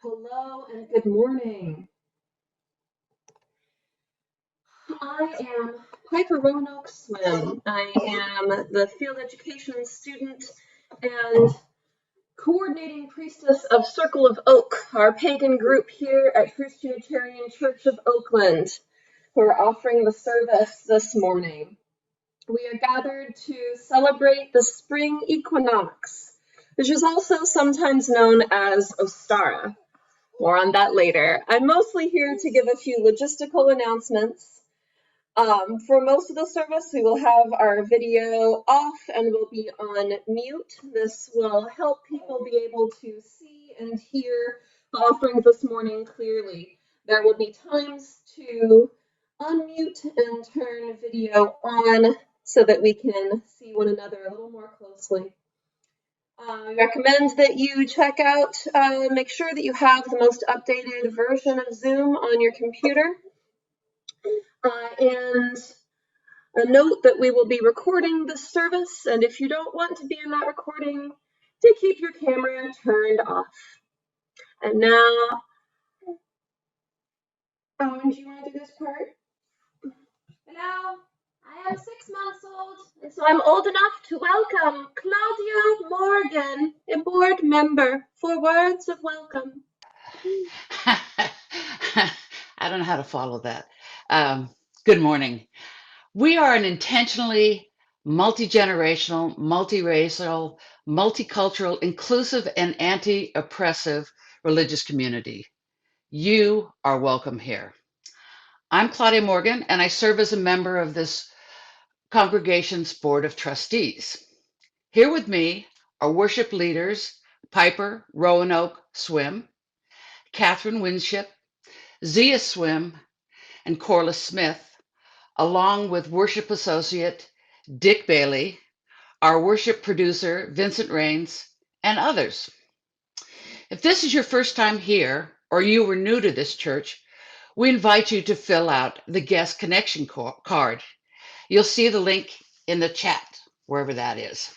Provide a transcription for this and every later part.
Hello and good morning. I am Piper Rowanoak Swim. I am the field education student and coordinating priestess of Circle of Oak, our pagan group here at First Unitarian Church of Oakland, who are offering the service this morning. We are gathered to celebrate the spring equinox, which is also sometimes known as Ostara. More on that later. I'm mostly here to give a few logistical announcements. For most of the service, we will have our video off and we'll be on mute. This will help people be able to see and hear the offerings this morning clearly. There will be times to unmute and turn video on so that we can see one another a little more closely. I recommend that you check out, make sure that you have the most updated version of Zoom on your computer. And a note that we will be recording this service, and if you don't want to be in that recording, to keep your camera turned off. And now, Owen, do you want to do this part? Hello, I am 6 months old, and so I'm old enough to welcome Claudia Morgan, a board member, for words of welcome. I don't know how to follow that. Good morning. We are an intentionally multi-generational, multiracial, multicultural, inclusive, and anti-oppressive religious community. You are welcome here. I'm Claudia Morgan, and I serve as a member of this congregation's Board of Trustees. Here with me are worship leaders Piper Rowanoak Swim, Kathryn Winship, Zia Swim, and Corless Smith, along with worship associate Dick Bailey, our worship producer Vincent Rains, and others. If this is your first time here, or you were new to this church, we invite you to fill out the guest connection card. You'll see the link in the chat, wherever that is.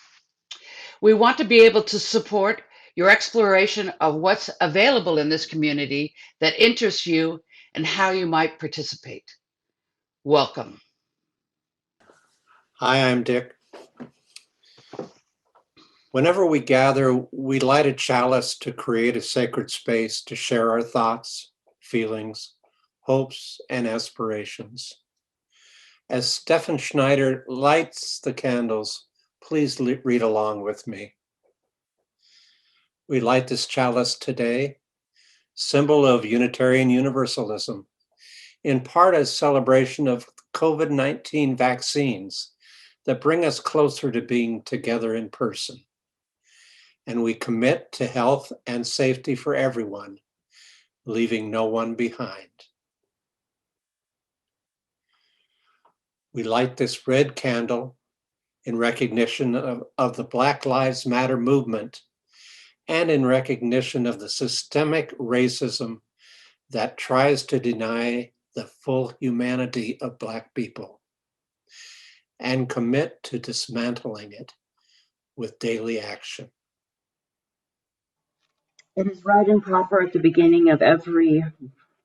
We want to be able to support your exploration of what's available in this community that interests you and how you might participate. Welcome. Hi, I'm Dick. Whenever we gather, we light a chalice to create a sacred space to share our thoughts, feelings, hopes, and aspirations. As Stefan Schneider lights the candles, please read along with me. We light this chalice today, symbol of Unitarian Universalism, in part as celebration of COVID-19 vaccines that bring us closer to being together in person. And we commit to health and safety for everyone, leaving no one behind. We light this red candle in recognition of the Black Lives Matter movement and in recognition of the systemic racism that tries to deny the full humanity of Black people, and commit to dismantling it with daily action. It is right and proper at the beginning of every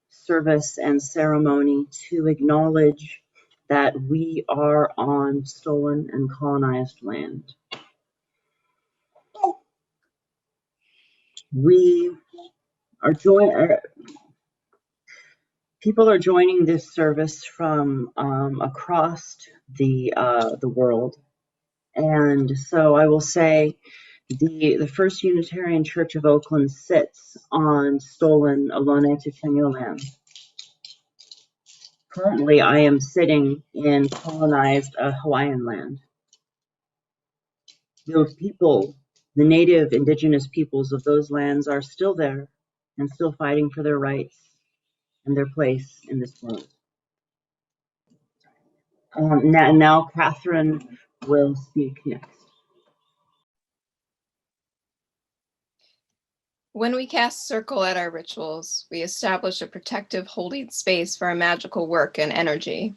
service and ceremony to acknowledge that we are on stolen and colonized land. People are joining this service from across the world, and so I will say the First Unitarian Church of Oakland sits on stolen Ohlone Tuchenyo land. Currently, I am sitting in colonized Hawaiian land. Those people, the native indigenous peoples of those lands, are still there and still fighting for their rights and their place in this world. Now Kathryn will speak next. When we cast circle at our rituals, we establish a protective holding space for our magical work and energy.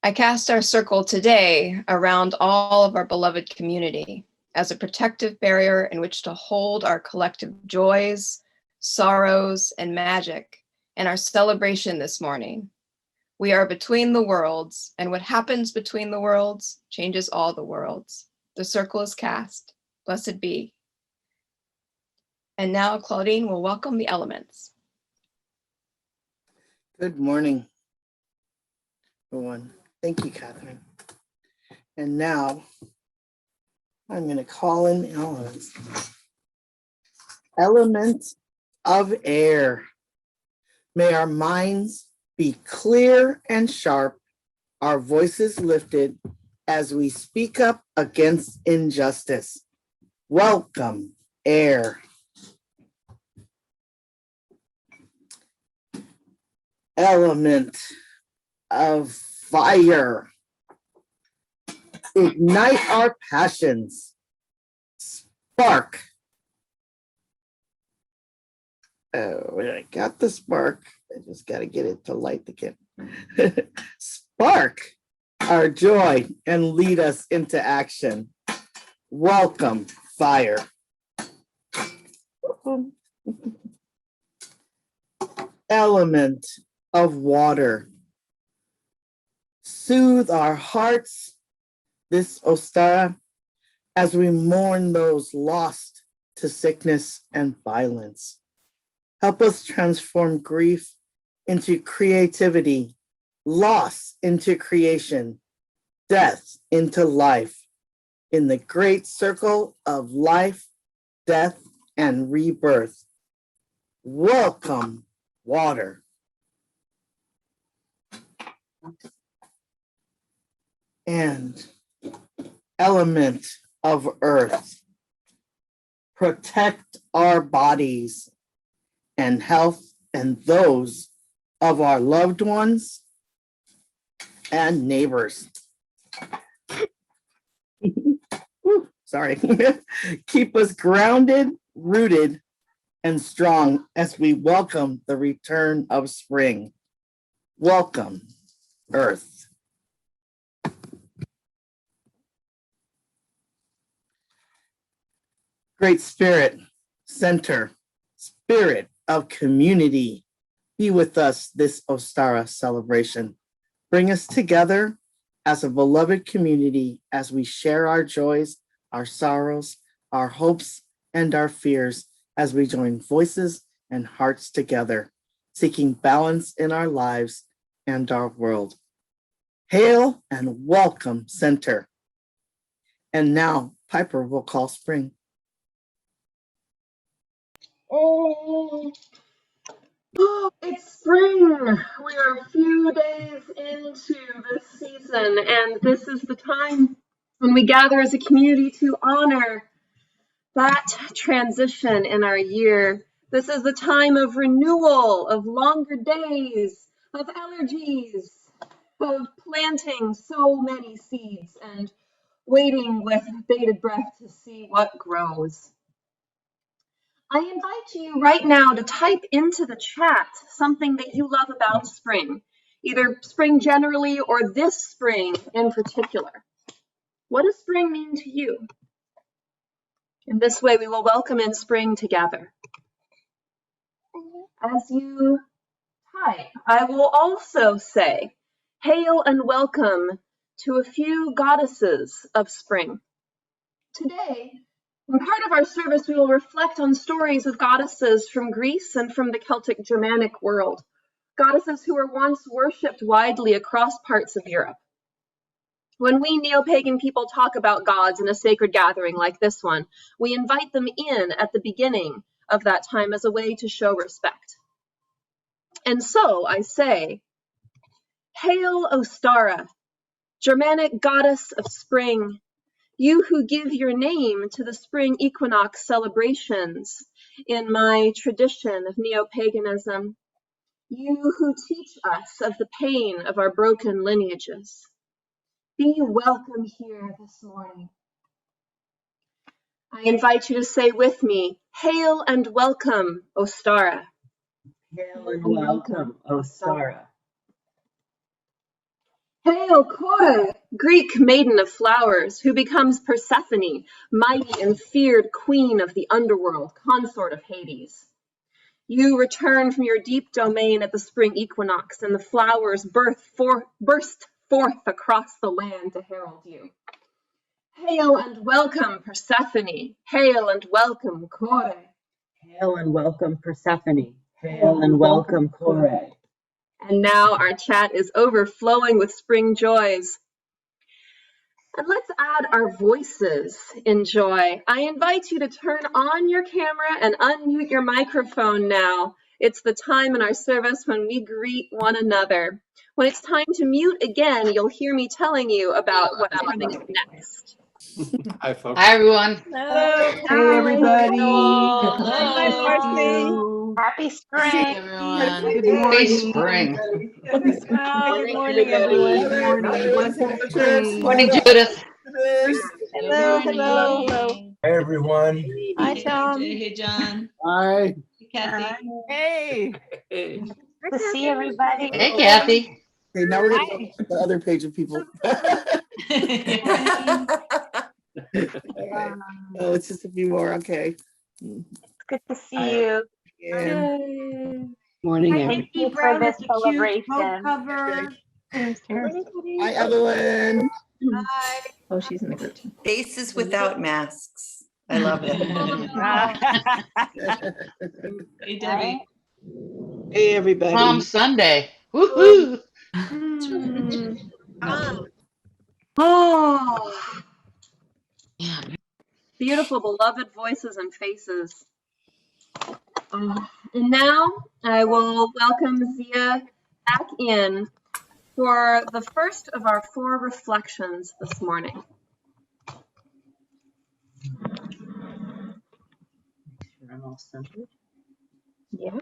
I cast our circle today around all of our beloved community as a protective barrier in which to hold our collective joys, sorrows, and magic in our celebration this morning. We are between the worlds, and what happens between the worlds changes all the worlds. The circle is cast. Blessed be. And now Claudine will welcome the elements. Good morning, everyone. Thank you, Kathryn. And now I'm going to call in the elements. Element of air. May our minds be clear and sharp, our voices lifted as we speak up against injustice. Welcome, air. Element of fire. Ignite our passions. Spark. Oh, I got the spark. I just got to get it to light again. Spark our joy and lead us into action. Welcome, fire. Element of water. Soothe our hearts this Ostara as we mourn those lost to sickness and violence. Help us transform grief into creativity, loss into creation, death into life, in the great circle of life, death, and rebirth. Welcome, water. And element of earth. Protect our bodies and health and those of our loved ones and neighbors. Sorry. Keep us grounded, rooted, and strong as we welcome the return of spring. Welcome, Earth. Great Spirit, Center, Spirit of community, be with us this Ostara celebration. Bring us together as a beloved community as we share our joys, our sorrows, our hopes, and our fears as we join voices and hearts together, seeking balance in our lives and our world. Hail and welcome, Center. And now Piper will call spring. Oh, it's spring. We are a few days into this season, and this is the time when we gather as a community to honor that transition in our year. This is the time of renewal, of longer days, of allergies, of planting so many seeds and waiting with bated breath to see what grows. I invite you right now to type into the chat something that you love about spring, either spring generally or this spring in particular. What does spring mean to you? In this way, we will welcome in spring together. As you type, I will also say, hail and welcome to a few goddesses of spring. Today, in part of our service, we will reflect on stories of goddesses from Greece and from the Celtic Germanic world, goddesses who were once worshipped widely across parts of Europe. When we neo-pagan people talk about gods in a sacred gathering like this one, we invite them in at the beginning of that time as a way to show respect. And so I say, hail Ostara, Germanic goddess of spring, you who give your name to the spring equinox celebrations in my tradition of neo-paganism, you who teach us of the pain of our broken lineages. Be welcome here this morning. I invite you to say with me, hail and welcome, Ostara. Hail and welcome, Ostara. Hail Kore, Greek maiden of flowers, who becomes Persephone, mighty and feared queen of the underworld, consort of Hades. You return from your deep domain at the spring equinox, and the flowers burst forth across the land to herald you. Hail and welcome, Persephone. Hail and welcome, Kore. Hail and welcome, Persephone. Hail and welcome, Kore. And now our chat is overflowing with spring joys. And let's add our voices in joy. I invite you to turn on your camera and unmute your microphone now. It's the time in our service when we greet one another. When it's time to mute again, you'll hear me telling you about what's coming up next. Hi, folks. Hi, everyone. Hello. Hey, everybody. Hi, Marcy. Happy spring. Hey, everyone. Good Happy morning. spring. Hi, good morning, everyone. Good morning. Blessed spring. Morning, Judith. Hello, hello, hello. Hey, everyone. Hi, Tom. Hey, John. Hi. Hey, Kathy. Hey. Good to see everybody. Hey, Kathy. Okay, now we're going to go to the other page of people. Oh, it's just a few more. Okay. Good to see you. Yeah. Morning, Thank you for this celebration. Hi, Evelyn. Hi. Oh, she's in the group too. Faces without masks. I love it. Hey, Debbie. Hey, everybody. Palm Sunday. Woohoo! Oh, beautiful, beloved voices and faces. And now I will welcome Zia back in for the first of our 4 reflections this morning. I'm all centered. Yeah.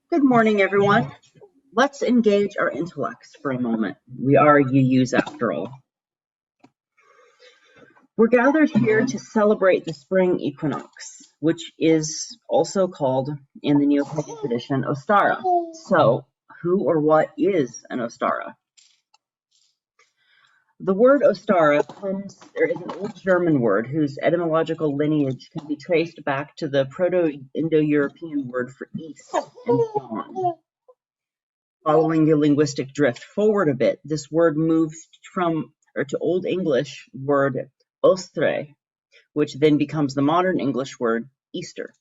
Good morning, everyone. Let's engage our intellects for a moment. We are UUs after all. We're gathered here to celebrate the spring equinox, which is also called, in the Neo-pagan tradition, Ostara. So, who or what is an Ostara? The word Ostara is an old German word whose etymological lineage can be traced back to the Proto-Indo-European word for east and dawn. Following the linguistic drift forward a bit, this word moves to Old English word ostre, which then becomes the modern English word Easter.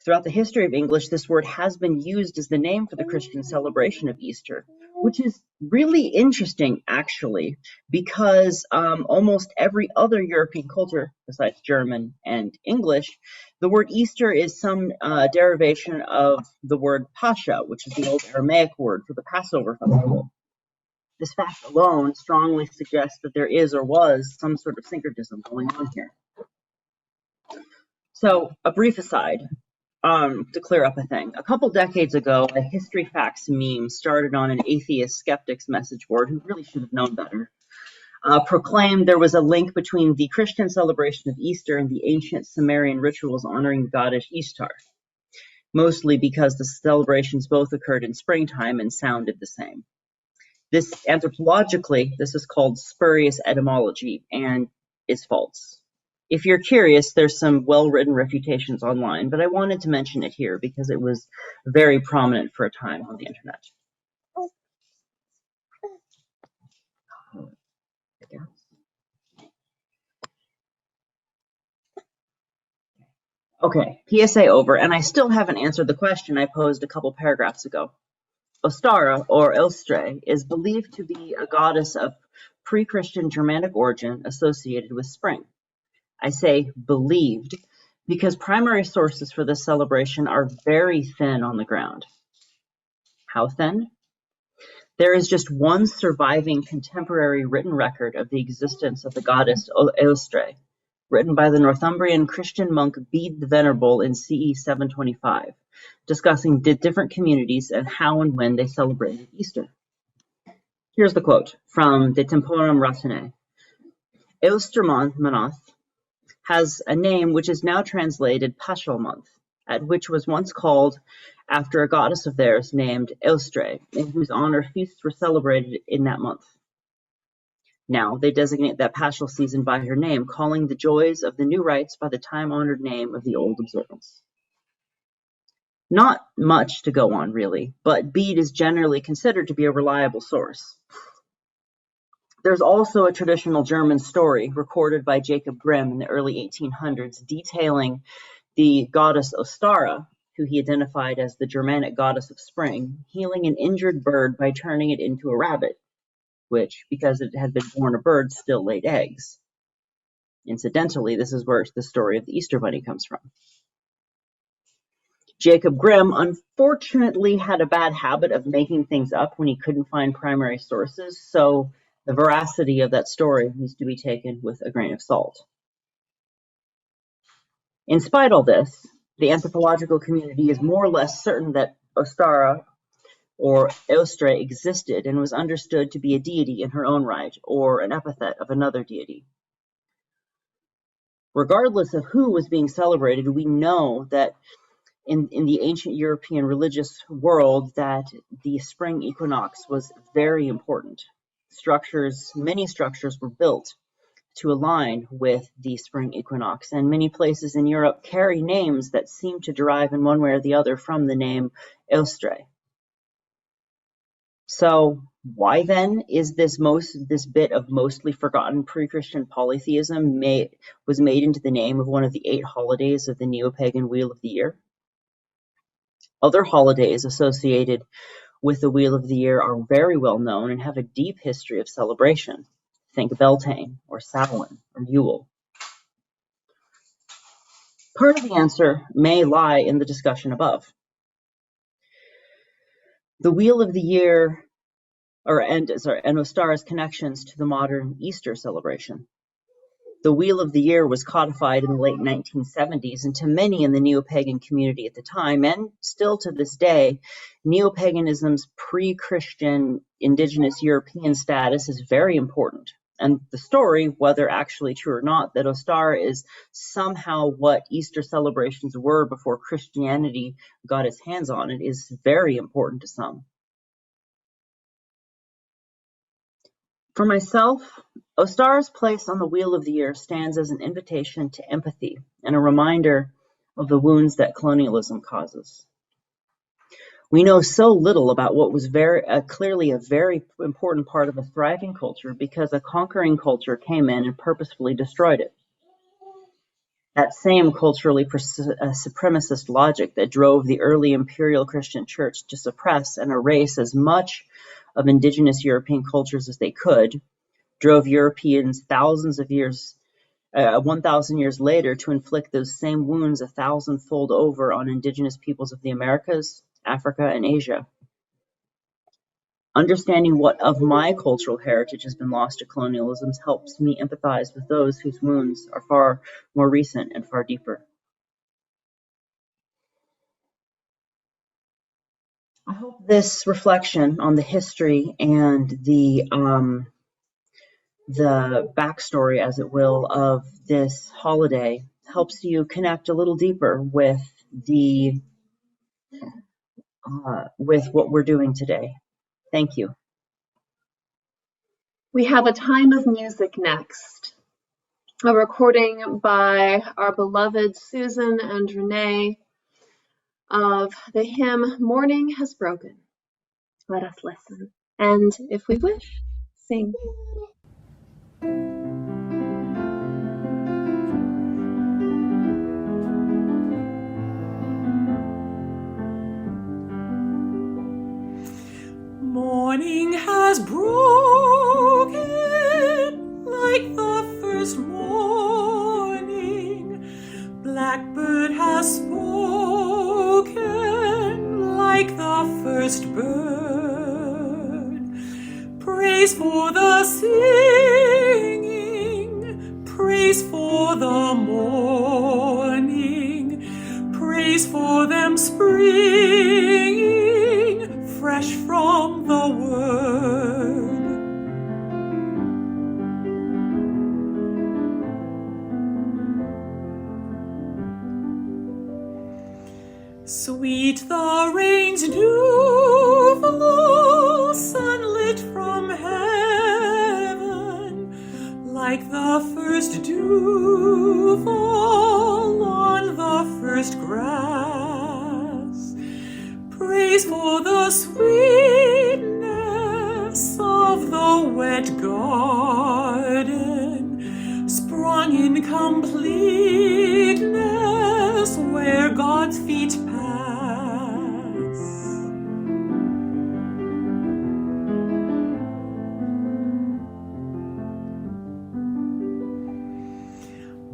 Throughout the history of English, this word has been used as the name for the Christian celebration of Easter, which is really interesting, actually, because almost every other European culture, besides German and English, the word Easter is some derivation of the word Pascha, which is the old Aramaic word for the Passover festival. This fact alone strongly suggests that there is or was some sort of syncretism going on here. So, a brief aside. To clear up a thing. A couple decades ago, a History Facts meme started on an atheist skeptic's message board who really should have known better. Proclaimed there was a link between the Christian celebration of Easter and the ancient Sumerian rituals honoring the goddess Ishtar, mostly because the celebrations both occurred in springtime and sounded the same. This anthropologically, this is called spurious etymology and is false. If you're curious, there's some well-written refutations online, but I wanted to mention it here because it was very prominent for a time on the internet. Okay, PSA over, and I still haven't answered the question I posed a couple paragraphs ago. Ostara, or Elstre, is believed to be a goddess of pre-Christian Germanic origin associated with spring. I say believed because primary sources for this celebration are very thin on the ground. How thin? There is just one surviving contemporary written record of the existence of the goddess Elstre, written by the Northumbrian Christian monk Bede the Venerable in CE 725, discussing different communities and how and when they celebrated Easter. Here's the quote from De Temporum Ratinae. Elstermonth has a name which is now translated Paschal month, at which was once called after a goddess of theirs named Elstre, in whose honor feasts were celebrated in that month. Now they designate that Paschal season by her name, calling the joys of the new rites by the time-honored name of the old observance. Not much to go on, really, but Bede is generally considered to be a reliable source. There's also a traditional German story recorded by Jacob Grimm in the early 1800s detailing the goddess Ostara, who he identified as the Germanic goddess of spring, healing an injured bird by turning it into a rabbit, which, because it had been born a bird, still laid eggs. Incidentally, this is where the story of the Easter Bunny comes from. Jacob Grimm unfortunately had a bad habit of making things up when he couldn't find primary sources, so the veracity of that story needs to be taken with a grain of salt. In spite of all this, the anthropological community is more or less certain that Ostara or Eostre existed and was understood to be a deity in her own right, or an epithet of another deity. Regardless of who was being celebrated, we know that in the ancient European religious world that the spring equinox was very important. Many structures were built to align with the spring equinox, and many places in Europe carry names that seem to derive in one way or the other from the name Eostre. So why then is this bit of mostly forgotten pre-Christian polytheism was made into the name of one of the 8 holidays of the neo-pagan Wheel of the Year? Other holidays associated with the Wheel of the Year are very well known and have a deep history of celebration. Think Beltane, or Samhain, or Yule. Part of the answer may lie in the discussion above. The Wheel of the Year, and Ostara's connections to the modern Easter celebration. The Wheel of the Year was codified in the late 1970s, and to many in the neo-pagan community at the time, and still to this day, neo-paganism's pre-Christian indigenous European status is very important. And the story, whether actually true or not, that Ostara is somehow what Easter celebrations were before Christianity got its hands on it, is very important to some. For myself, Ostara's place on the Wheel of the Year stands as an invitation to empathy and a reminder of the wounds that colonialism causes. We know so little about what was clearly a very important part of a thriving culture because a conquering culture came in and purposefully destroyed it. That same culturally supremacist logic that drove the early imperial Christian church to suppress and erase as much of indigenous European cultures as they could, drove Europeans 1,000 years later to inflict those same wounds 1,000-fold over on indigenous peoples of the Americas, Africa, and Asia. Understanding what of my cultural heritage has been lost to colonialism helps me empathize with those whose wounds are far more recent and far deeper. I hope this reflection on the history and the backstory, as it will, of this holiday helps you connect a little deeper with what we're doing today. Thank you. We have a time of music next. A recording by our beloved Susan and Renee of the hymn Morning Has Broken. Let us listen, and if we wish, sing. Morning has broken like the first morning. Blackbird has spoken like the first bird. Praise for the singing, praise for the morning, praise for them springing fresh from the word. Sweet the rain's dew fall, sunlit from heaven, like the first dew fall on the first grass. for the sweetness of the wet garden, sprung in completeness where God's feet pass.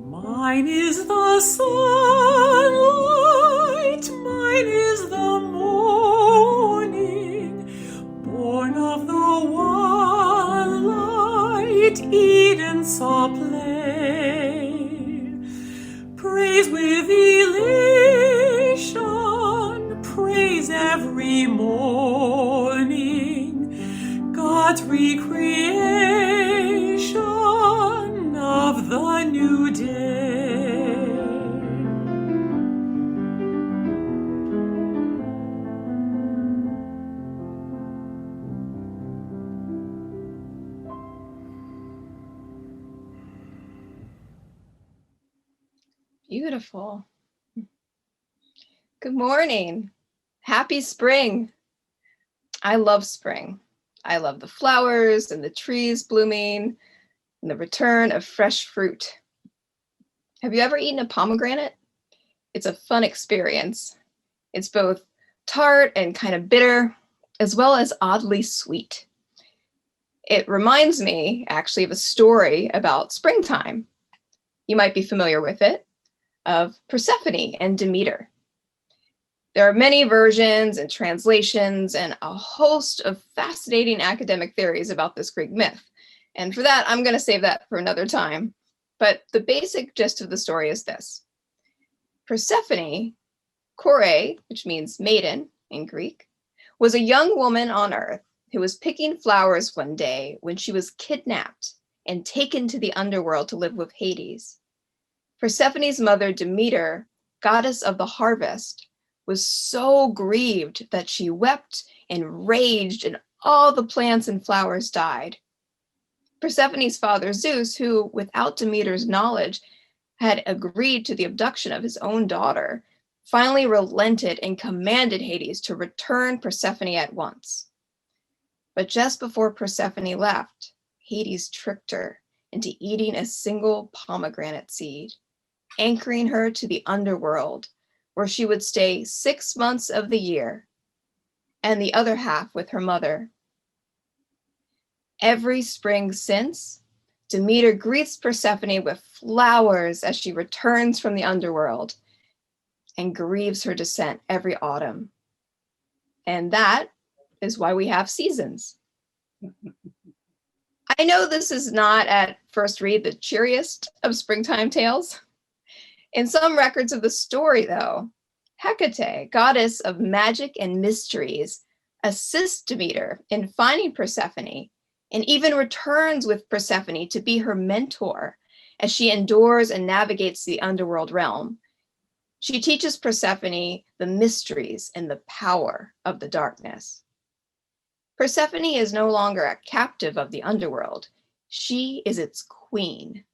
Mine is the sunlight, mine is the morning, born of the one light Eden saw play. Praise with elation, praise every morning, God's recreation of the new day. Beautiful. Good morning. Happy spring. I love spring. I love the flowers and the trees blooming and the return of fresh fruit. Have you ever eaten a pomegranate? It's a fun experience. It's both tart and kind of bitter, as well as oddly sweet. It reminds me actually of a story about springtime. You might be familiar with it, of Persephone and Demeter. There are many versions and translations and a host of fascinating academic theories about this Greek myth. And for that, I'm going to save that for another time. But the basic gist of the story is this. Persephone, Kore, which means maiden in Greek, was a young woman on Earth who was picking flowers one day when she was kidnapped and taken to the underworld to live with Hades. Persephone's mother, Demeter, goddess of the harvest, was so grieved that she wept and raged, and all the plants and flowers died. Persephone's father, Zeus, who, without Demeter's knowledge, had agreed to the abduction of his own daughter, finally relented and commanded Hades to return Persephone at once. But just before Persephone left, Hades tricked her into eating a single pomegranate seed, anchoring her to the underworld, where she would stay 6 months of the year, and the other half with her mother. Every spring since, Demeter greets Persephone with flowers as she returns from the underworld and grieves her descent every autumn. And that is why we have seasons. I know this is not at first read the cheeriest of springtime tales. In some records of the story, though, Hecate, goddess of magic and mysteries, assists Demeter in finding Persephone and even returns with Persephone to be her mentor as she endures and navigates the underworld realm. She teaches Persephone the mysteries and the power of the darkness. Persephone is no longer a captive of the underworld. She is its queen.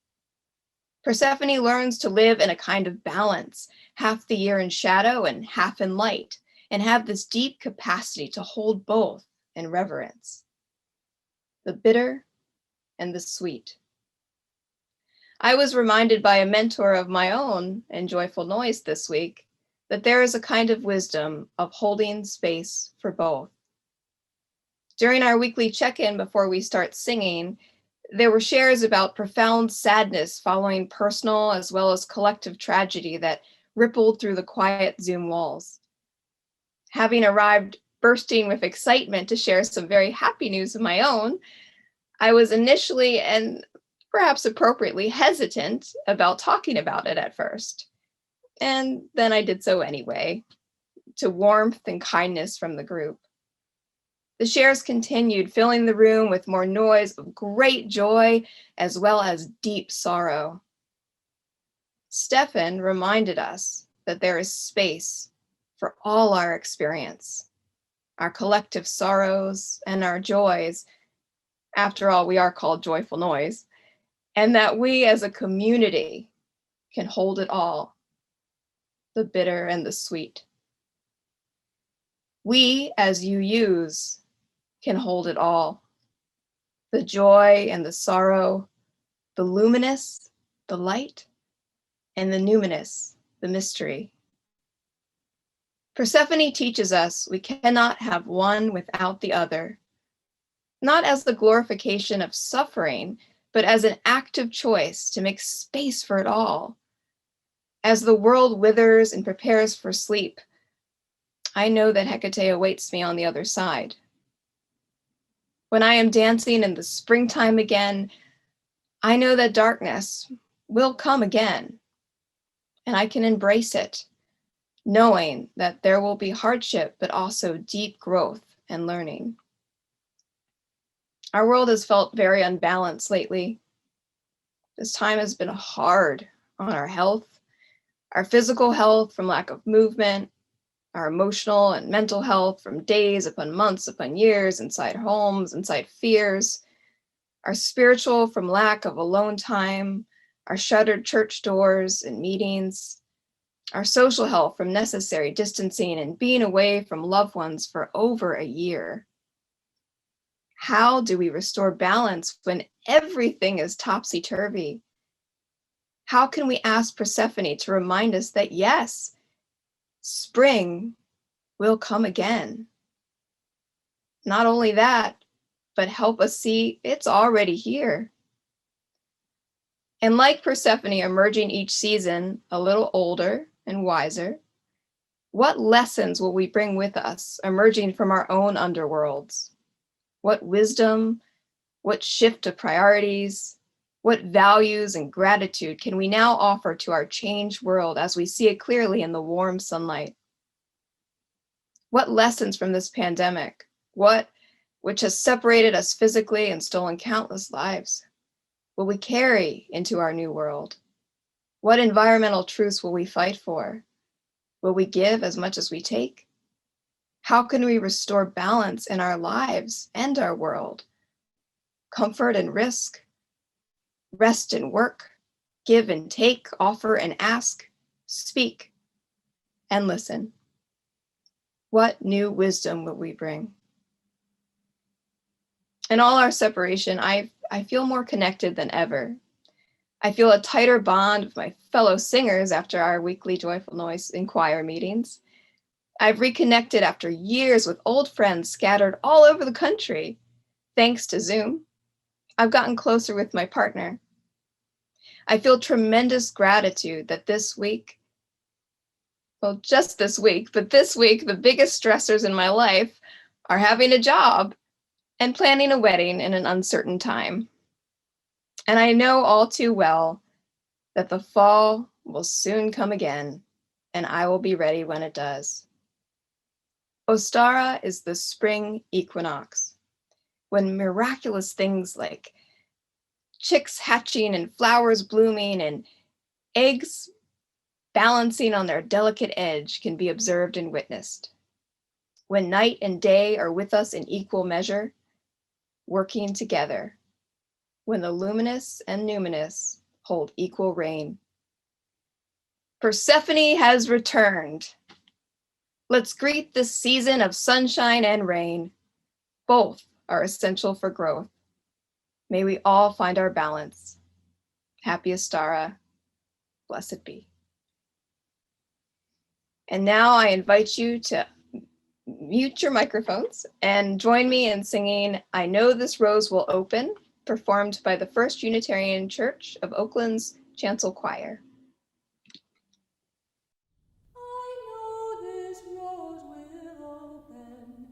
Persephone learns to live in a kind of balance, half the year in shadow and half in light, and have this deep capacity to hold both in reverence. The bitter and the sweet. I was reminded by a mentor of my own in Joyful Noise this week that there is a kind of wisdom of holding space for both. During our weekly check-in before we start singing, there were shares about profound sadness following personal as well as collective tragedy that rippled through the quiet Zoom walls. Having arrived bursting with excitement to share some very happy news of my own, I was initially, and perhaps appropriately, hesitant about talking about it at first. And then I did so anyway, to warmth and kindness from the group. The shares continued, filling the room with more noise of great joy as well as deep sorrow. Stefan reminded us that there is space for all our experience, our collective sorrows and our joys. After all, we are called Joyful Noise, and that we as a community can hold it all, the bitter and the sweet. We, as UUs, can hold it all. The joy and the sorrow, the luminous, the light, and the numinous, the mystery. Persephone teaches us we cannot have one without the other, not as the glorification of suffering, but as an active choice to make space for it all. As the world withers and prepares for sleep, I know that Hecate awaits me on the other side. When I am dancing in the springtime again, I know that darkness will come again, and I can embrace it, knowing that there will be hardship, but also deep growth and learning. Our world has felt very unbalanced lately. This time has been hard on our health, our physical health from lack of movement, our emotional and mental health from days upon months upon years inside homes, inside fears, our spiritual from lack of alone time, our shuttered church doors and meetings, our social health from necessary distancing and being away from loved ones for over a year. How do we restore balance when everything is topsy-turvy? How can we ask Persephone to remind us that yes, spring will come again? Not only that, but help us see it's already here. And like Persephone emerging each season a little older and wiser, what lessons will we bring with us emerging from our own underworlds? What wisdom, what shift of priorities, what values and gratitude can we now offer to our changed world as we see it clearly in the warm sunlight? What lessons from this pandemic, which has separated us physically and stolen countless lives, will we carry into our new world? What environmental truths will we fight for? Will we give as much as we take? How can we restore balance in our lives and our world? Comfort and risk, rest and work, give and take, offer and ask, speak and listen. What new wisdom will we bring? In all our separation, I feel more connected than ever. I feel a tighter bond with my fellow singers after our weekly Joyful Noise in choir meetings. I've reconnected after years with old friends scattered all over the country. Thanks to Zoom, I've gotten closer with my partner. I feel tremendous gratitude that this week, well, just this week, but this week, the biggest stressors in my life are having a job and planning a wedding in an uncertain time. And I know all too well that the fall will soon come again, and I will be ready when it does. Ostara is the spring equinox, when miraculous things like chicks hatching and flowers blooming and eggs balancing on their delicate edge can be observed and witnessed. When night and day are with us in equal measure, working together. When the luminous and numinous hold equal reign. Persephone has returned. Let's greet this season of sunshine and rain. Both are essential for growth. May we all find our balance. Happy Ostara, blessed be. And now I invite you to mute your microphones and join me in singing I Know This Rose Will Open, performed by the First Unitarian Church of Oakland's Chancel Choir. I know this rose will open.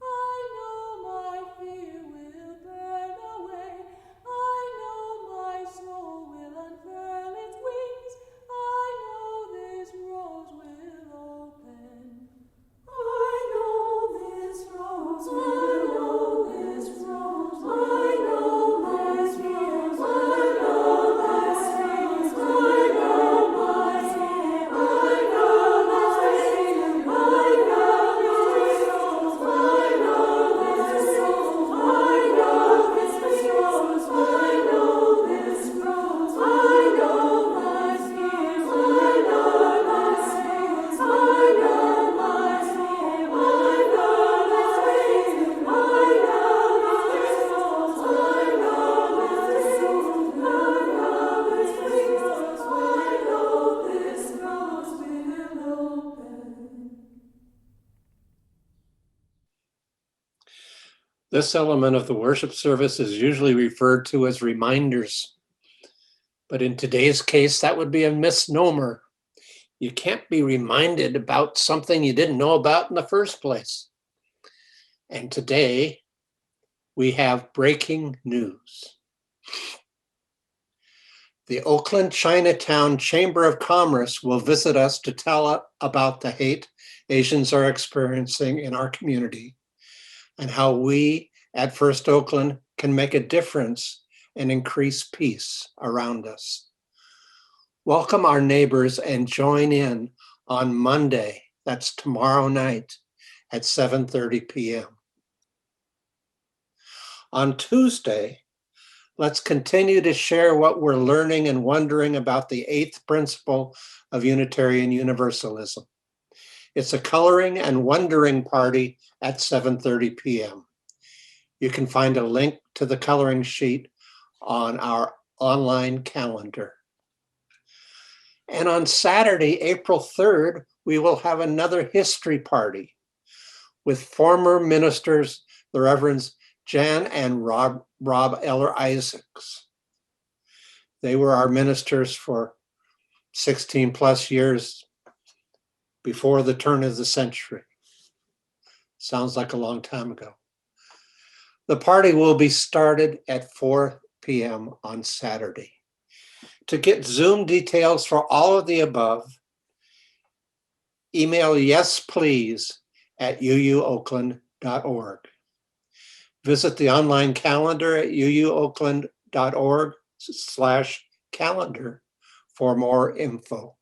I know my fear will burn away. I know my soul will unfurl its wings. I know this rose will open. I know this rose will open. I know this rose will open. I know this rose will open. I know this rose will open. This element of the worship service is usually referred to as reminders. But in today's case, that would be a misnomer. You can't be reminded about something you didn't know about in the first place. And today, we have breaking news. The Oakland Chinatown Chamber of Commerce will visit us to tell about the hate Asians are experiencing in our community and how we at First Oakland can make a difference and increase peace around us. Welcome our neighbors and join in on Monday, that's tomorrow night at 7:30 p.m. On Tuesday, let's continue to share what we're learning and wondering about the 8th principle of Unitarian Universalism. It's a coloring and wondering party at 7:30 p.m. You can find a link to the coloring sheet on our online calendar. And on Saturday, April 3rd, we will have another history party with former ministers, the Reverends Jan and Rob Eller Isaacs. They were our ministers for 16 plus years before the turn of the century. Sounds like a long time ago. The party will be started at 4 p.m. on Saturday. To get Zoom details for all of the above, email yesplease@uuoakland.org. Visit the online calendar at uuoakland.org/calendar for more info.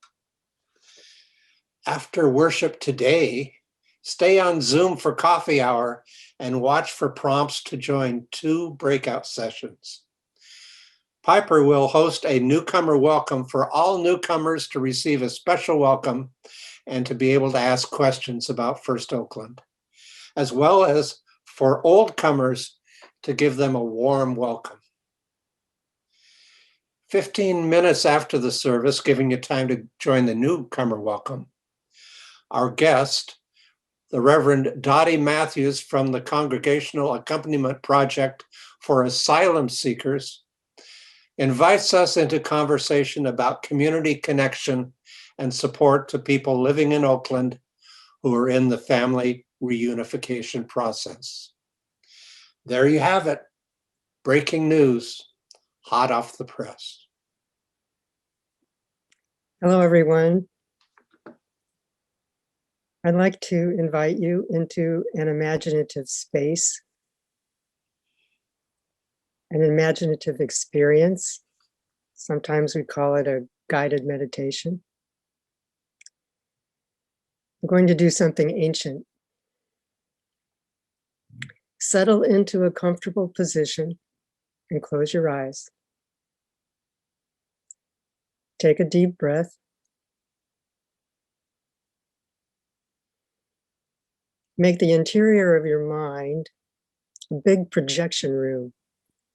After worship today, stay on Zoom for coffee hour and watch for prompts to join 2 breakout sessions. Piper will host a newcomer welcome for all newcomers to receive a special welcome and to be able to ask questions about First Oakland, as well as for old comers to give them a warm welcome. 15 minutes after the service, giving you time to join the newcomer welcome, our guest, the Reverend Dottie Matthews from the Congregational Accompaniment Project for Asylum Seekers, invites us into conversation about community connection and support to people living in Oakland who are in the family reunification process. There you have it. Breaking news, hot off the press. Hello, everyone. I'd like to invite you into an imaginative space, an imaginative experience. Sometimes we call it a guided meditation. I'm going to do something ancient. Settle into a comfortable position and close your eyes. Take a deep breath. Make the interior of your mind a big projection room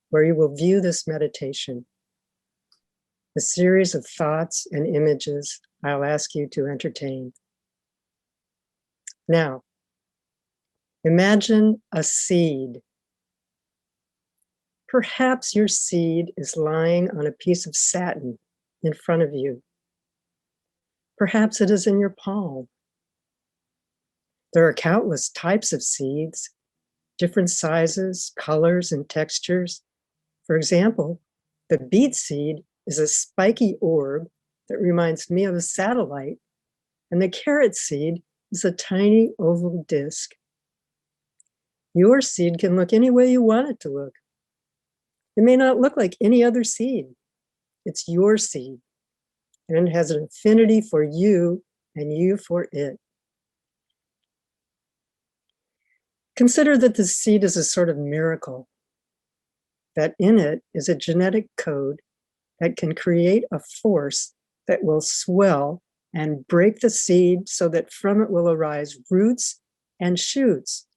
where you will view this meditation, a series of thoughts and images I'll ask you to entertain. Now, imagine a seed. Perhaps your seed is lying on a piece of satin in front of you. Perhaps it is in your palm. There are countless types of seeds, different sizes, colors, and textures. For example, the beet seed is a spiky orb that reminds me of a satellite, and the carrot seed is a tiny oval disc. Your seed can look any way you want it to look. It may not look like any other seed. It's your seed, and it has an affinity for you and you for it. Consider that the seed is a sort of miracle, that in it is a genetic code that can create a force that will swell and break the seed so that from it will arise roots and shoots,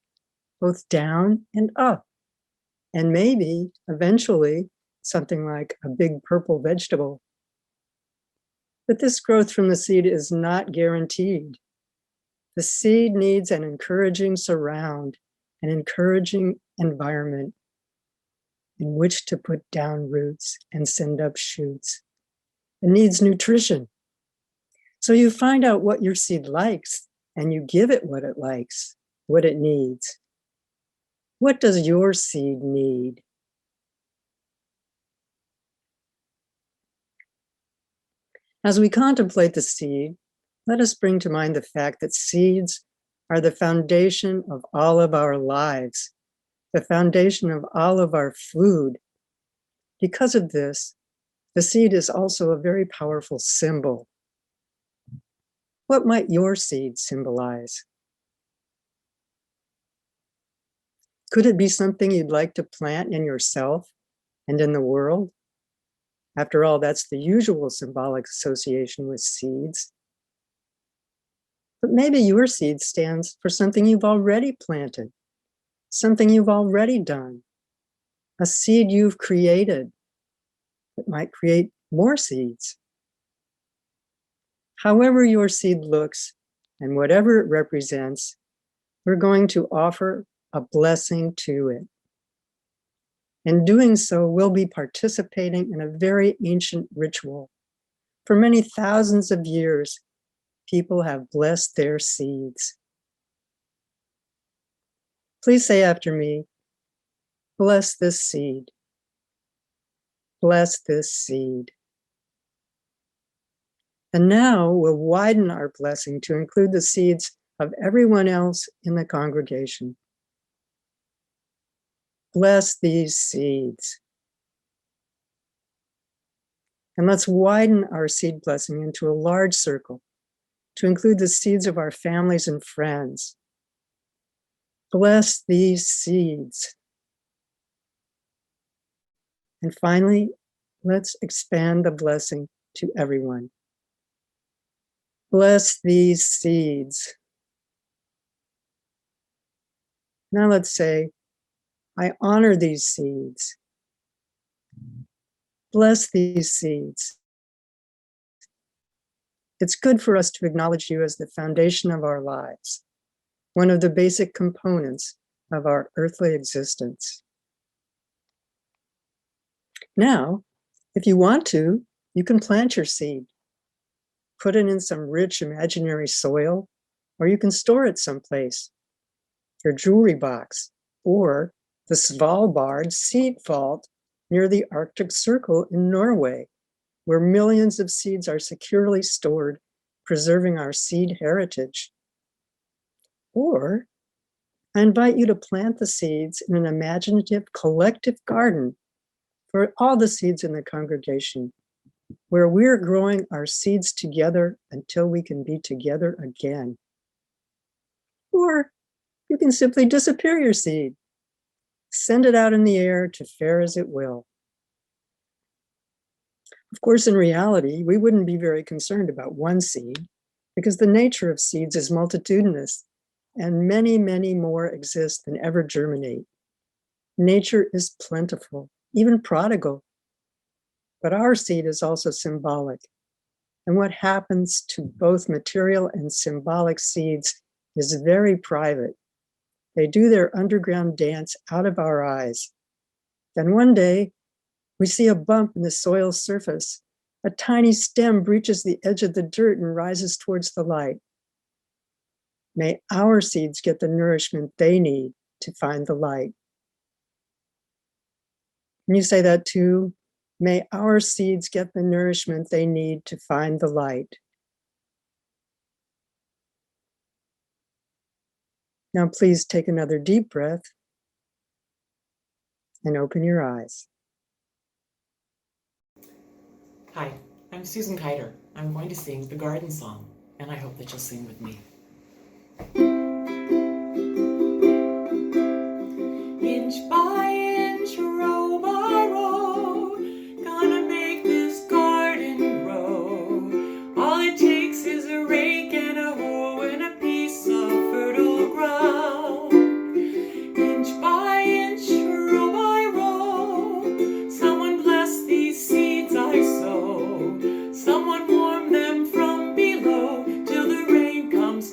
both down and up, and maybe eventually something like a big purple vegetable. But this growth from the seed is not guaranteed. The seed needs an encouraging surround, an encouraging environment in which to put down roots and send up shoots. It needs nutrition. So you find out what your seed likes and you give it what it likes, what it needs. What does your seed need? As we contemplate the seed, let us bring to mind the fact that seeds are the foundation of all of our lives, the foundation of all of our food. Because of this, the seed is also a very powerful symbol. What might your seed symbolize? Could it be something you'd like to plant in yourself and in the world? After all, that's the usual symbolic association with seeds. But maybe your seed stands for something you've already planted, something you've already done, a seed you've created that might create more seeds. However your seed looks and whatever it represents, we're going to offer a blessing to it. In doing so, we'll be participating in a very ancient ritual. For many thousands of years, people have blessed their seeds. Please say after me, bless this seed. Bless this seed. And now we'll widen our blessing to include the seeds of everyone else in the congregation. Bless these seeds. And let's widen our seed blessing into a large circle to include the seeds of our families and friends. Bless these seeds. And finally, let's expand the blessing to everyone. Bless these seeds. Now let's say, I honor these seeds. Bless these seeds. It's good for us to acknowledge you as the foundation of our lives, one of the basic components of our earthly existence. Now, if you want to, you can plant your seed. Put it in some rich imaginary soil, or you can store it someplace, your jewelry box, or the Svalbard seed vault near the Arctic Circle in Norway, where millions of seeds are securely stored, preserving our seed heritage. Or I invite you to plant the seeds in an imaginative collective garden for all the seeds in the congregation, where we're growing our seeds together until we can be together again. Or you can simply disappear your seed. Send it out in the air to fare as it will. Of course, in reality, we wouldn't be very concerned about one seed because the nature of seeds is multitudinous and many, many more exist than ever germinate. Nature is plentiful, even prodigal. But our seed is also symbolic. And what happens to both material and symbolic seeds is very private. They do their underground dance out of our eyes. Then one day, we see a bump in the soil surface. A tiny stem breaches the edge of the dirt and rises towards the light. May our seeds get the nourishment they need to find the light. Can you say that too? May our seeds get the nourishment they need to find the light. Now please take another deep breath and open your eyes. Hi, I'm Susan Kiter. I'm going to sing the garden song, and I hope that you'll sing with me. Inch by inch, row by row, gonna make this garden grow. All it takes is a rake and a hoe and a piece of fertile ground. Inch by inch, row by row, someone bless these seeds I sow. Someone warm them from below till the rain comes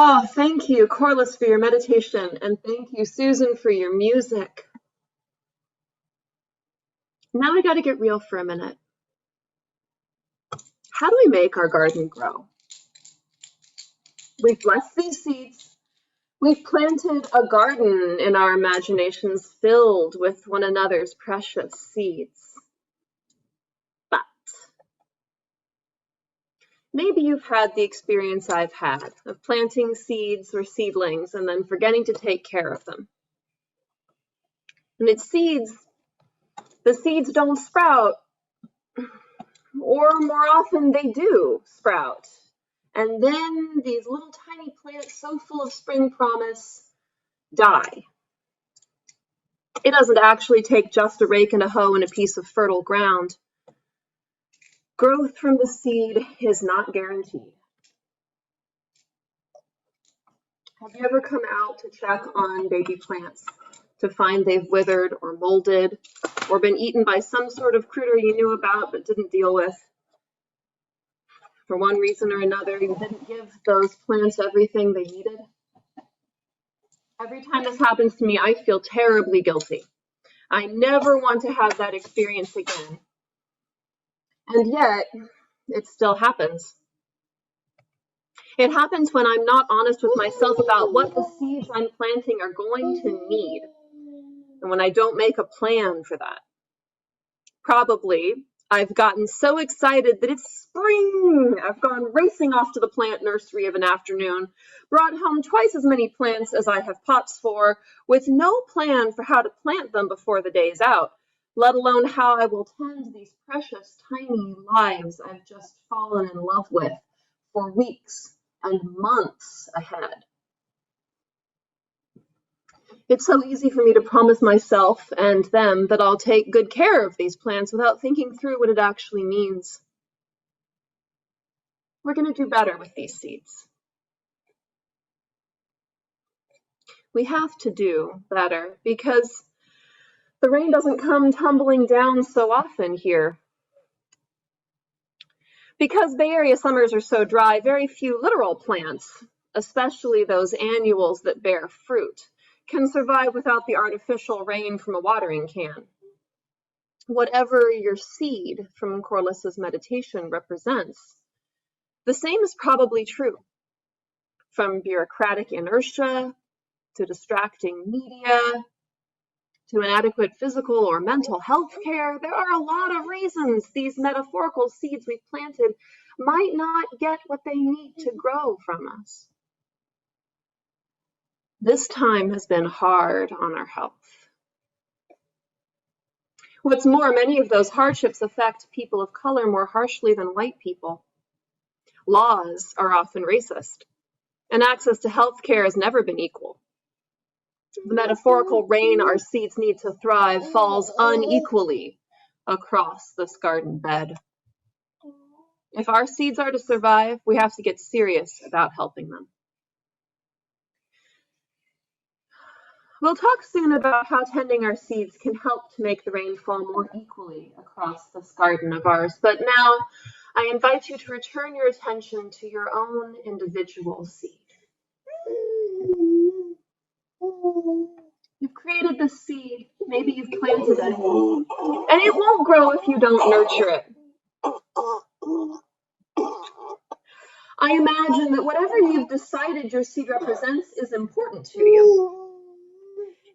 Oh, thank you, Corless, for your meditation, and thank you, Susan, for your music. Now we got to get real for a minute. How do we make our garden grow? We've blessed these seeds. We've planted a garden in our imaginations filled with one another's precious seeds. But maybe you've had the experience I've had of planting seeds or seedlings and then forgetting to take care of them. And the seeds don't sprout, or more often they do sprout. And then these little tiny plants so full of spring promise die. It doesn't actually take just a rake and a hoe and a piece of fertile ground. Growth from the seed is not guaranteed. Have you ever come out to check on baby plants to find they've withered or molded or been eaten by some sort of critter you knew about but didn't deal with? For one reason or another, you didn't give those plants everything they needed. Every time this happens to me, I feel terribly guilty. I never want to have that experience again. And yet, it still happens. It happens when I'm not honest with myself about what the seeds I'm planting are going to need, and when I don't make a plan for that. Probably, I've gotten so excited that it's spring. I've gone racing off to the plant nursery of an afternoon, brought home twice as many plants as I have pots for, with no plan for how to plant them before the day's out, let alone how I will tend these precious tiny lives I've just fallen in love with for weeks and months ahead. It's so easy for me to promise myself and them that I'll take good care of these plants without thinking through what it actually means. We're going to do better with these seeds. We have to do better because the rain doesn't come tumbling down so often here. Because Bay Area summers are so dry, very few literal plants, especially those annuals that bear fruit, can survive without the artificial rain from a watering can. Whatever your seed from Corless's meditation represents, the same is probably true. From bureaucratic inertia, to distracting media, to inadequate physical or mental health care, there are a lot of reasons these metaphorical seeds we've planted might not get what they need to grow from us. This time has been hard on our health. What's more, many of those hardships affect people of color more harshly than white people. Laws are often racist, and access to health care has never been equal. The metaphorical rain our seeds need to thrive falls unequally across this garden bed. If our seeds are to survive, we have to get serious about helping them. We'll talk soon about how tending our seeds can help to make the rain fall more equally across this garden of ours. But now I invite you to return your attention to your own individual seed. You've created the seed, maybe you've planted it, and it won't grow if you don't nurture it. I imagine that whatever you've decided your seed represents is important to you.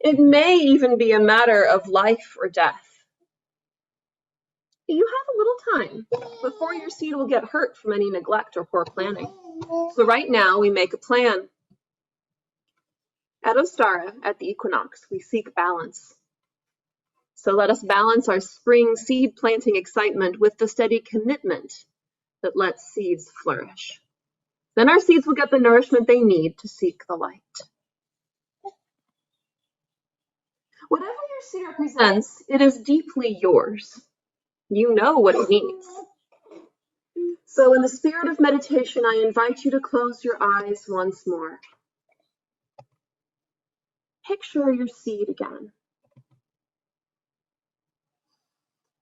It may even be a matter of life or death. You have a little time before your seed will get hurt from any neglect or poor planning. So right now we make a plan. At Ostara, at the equinox, we seek balance. So let us balance our spring seed planting excitement with the steady commitment that lets seeds flourish. Then our seeds will get the nourishment they need to seek the light. Whatever your seed represents, it is deeply yours. You know what it needs. So in the spirit of meditation, I invite you to close your eyes once more. Picture your seed again.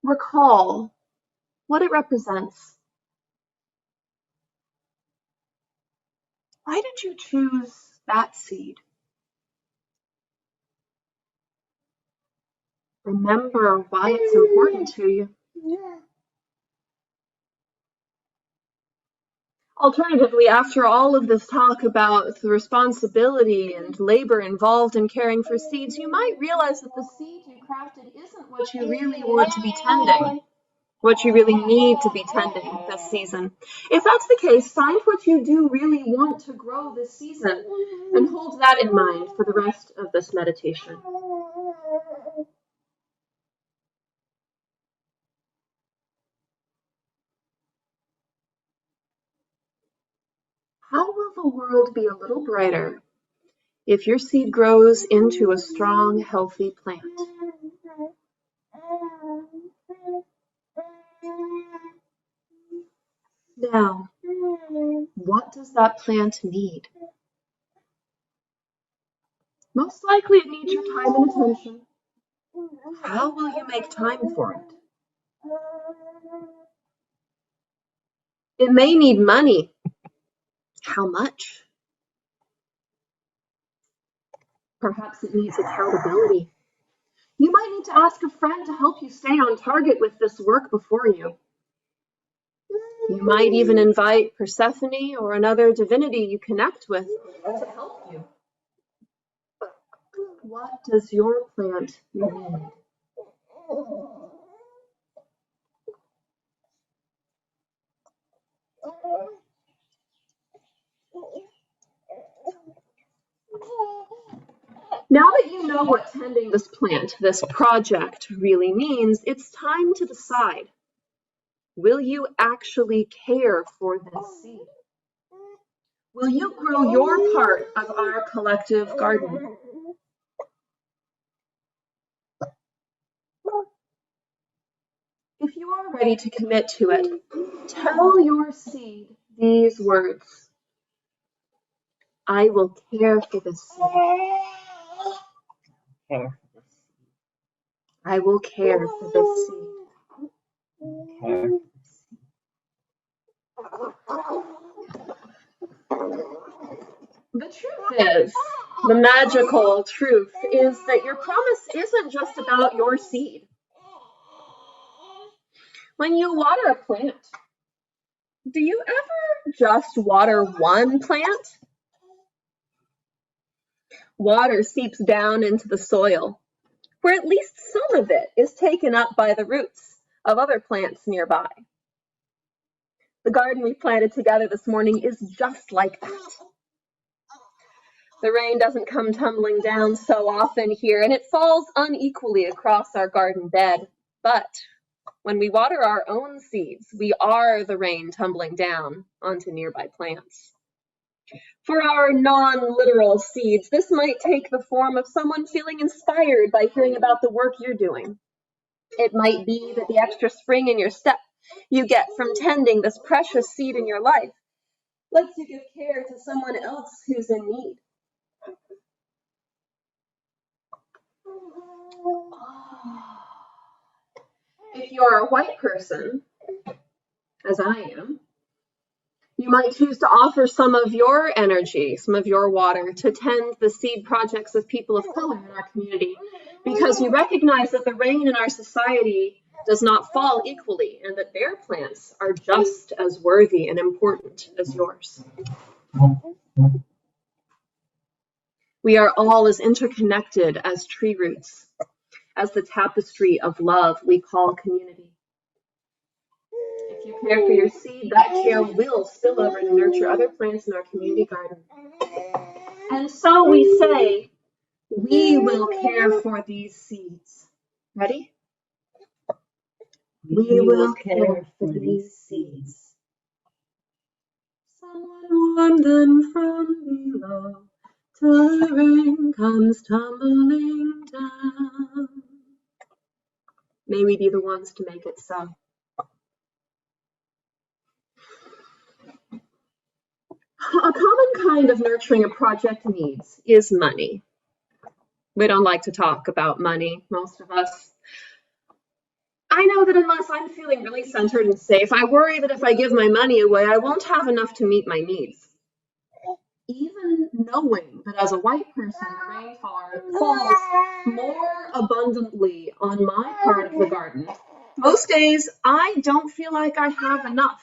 Recall what it represents. Why did you choose that seed? Remember why it's important to you. Alternatively, after all of this talk about the responsibility and labor involved in caring for seeds, you might realize that the seed you crafted isn't what you really want to be tending, what you really need to be tending this season. If that's the case, find what you do really want to grow this season and hold that in mind for the rest of this meditation. How will the world be a little brighter if your seed grows into a strong, healthy plant? Now, what does that plant need? Most likely it needs your time and attention. How will you make time for it? It may need money. How much? Perhaps it needs accountability. You might need to ask a friend to help you stay on target with this work before you. You might even invite Persephone or another divinity you connect with to help you. What does your plant need? Now that you know what tending this plant, this project, really means, it's time to decide. Will you actually care for this seed? Will you grow your part of our collective garden? If you are ready to commit to it, tell your seed these words. I will care for this seed. Care for this seed. I will care for this seed. Care. The truth is, the magical truth is that your promise isn't just about your seed. When you water a plant, do you ever just water one plant? Water seeps down into the soil, where at least some of it is taken up by the roots of other plants nearby. The garden we planted together this morning is just like that. The rain doesn't come tumbling down so often here, and it falls unequally across our garden bed. But when we water our own seeds, we are the rain tumbling down onto nearby plants. For our non-literal seeds, this might take the form of someone feeling inspired by hearing about the work you're doing. It might be that the extra spring in your step you get from tending this precious seed in your life lets you give care to someone else who's in need. If you're a white person, as I am, you might choose to offer some of your energy, some of your water, to tend the seed projects of people of color in our community, because you recognize that the rain in our society does not fall equally, and that their plants are just as worthy and important as yours. We are all as interconnected as tree roots, as the tapestry of love we call community. If you care for your seed, that care will spill over to nurture other plants in our community garden. And so we say, we will care for these seeds. Ready? We will care for these seeds. Someone warm them from below till the rain comes tumbling down. May we be the ones to make it so. A common kind of nurturing a project needs is money. We don't like to talk about money, most of us. I know that unless I'm feeling really centered and safe, I worry that if I give my money away, I won't have enough to meet my needs. even knowing that as a white person, the rain falls more abundantly on my part of the garden, most days I don't feel like I have enough.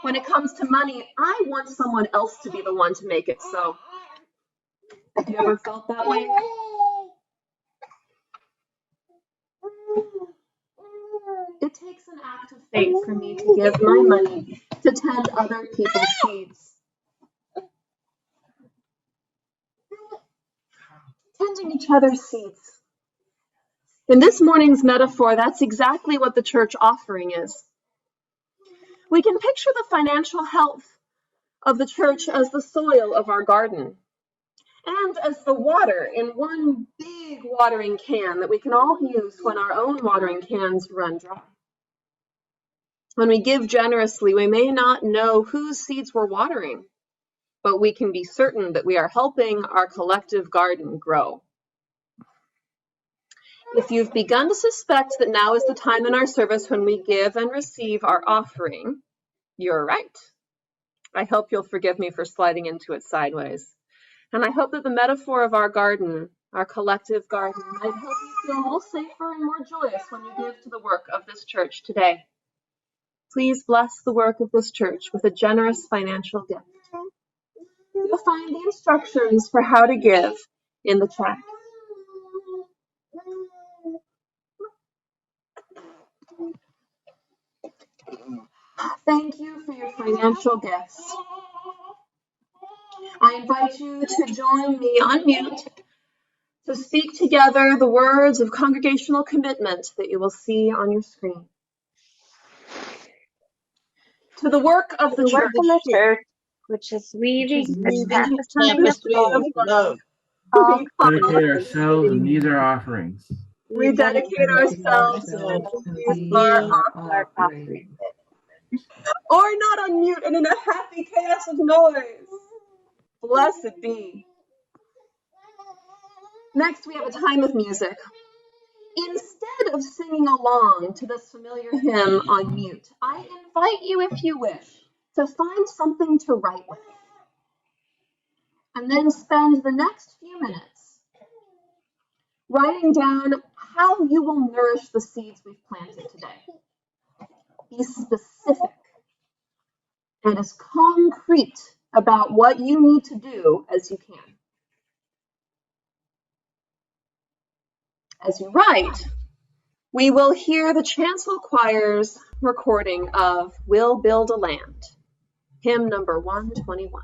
When it comes to money, I want someone else to be the one to make it so. Have you ever felt that way? It takes an act of faith for me to give my money to tend other people's seeds. Tending each other's seeds. In this morning's metaphor, that's exactly what the church offering is. We can picture the financial health of the church as the soil of our garden, and as the water in one big watering can that we can all use when our own watering cans run dry. When we give generously, we may not know whose seeds we're watering, but we can be certain that we are helping our collective garden grow. If you've begun to suspect that now is the time in our service when we give and receive our offering, you're right. I hope you'll forgive me for sliding into it sideways. And I hope that the metaphor of our garden, our collective garden, might help you feel a little safer and more joyous when you give to the work of this church today. Please bless the work of this church with a generous financial gift. You'll find the instructions for how to give in the chat. Thank you for your financial gifts. I invite you to join me on mute to speak together the words of congregational commitment that you will see on your screen. To the work of the church, which is weaving weaving the the tapestry of love. all Dedicate ourselves and these are offerings. We dedicate ourselves So and these these are are our offerings. or not on mute and in a happy chaos of noise. Blessed be. Next, we have a time of music. Instead of singing along to this familiar hymn on mute, I invite you, if you wish, to find something to write with, and then spend the next few minutes writing down how you will nourish the seeds we've planted today. Be specific and as concrete about what you need to do as you can. As you write, we will hear the chancel choir's recording of We'll Build a Land, hymn number 121.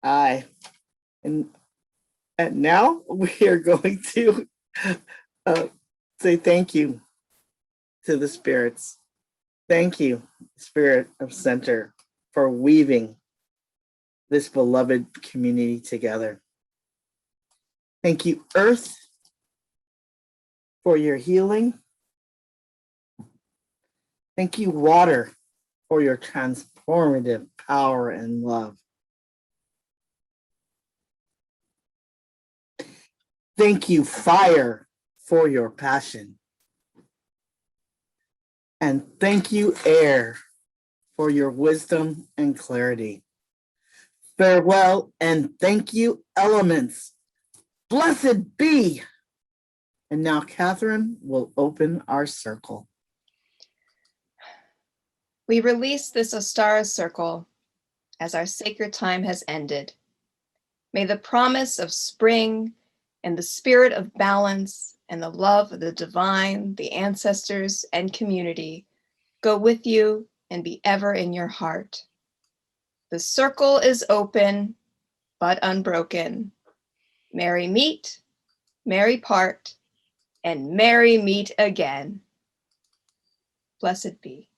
Aye. And now we are going to say thank you to the spirits. Thank you, Spirit of Center, for weaving this beloved community together. Thank you, Earth, for your healing. Thank you, Water, for your transformative power and love. Thank you, Fire, for your passion. And thank you, Air, for your wisdom and clarity. Farewell, and thank you, Elements. Blessed be. And now Kathryn will open our circle. We release this Ostara circle as our sacred time has ended. May the promise of spring and the spirit of balance and the love of the divine, the ancestors, and community go with you and be ever in your heart. The circle is open, but unbroken. Merry meet, merry part, and merry meet again. Blessed be.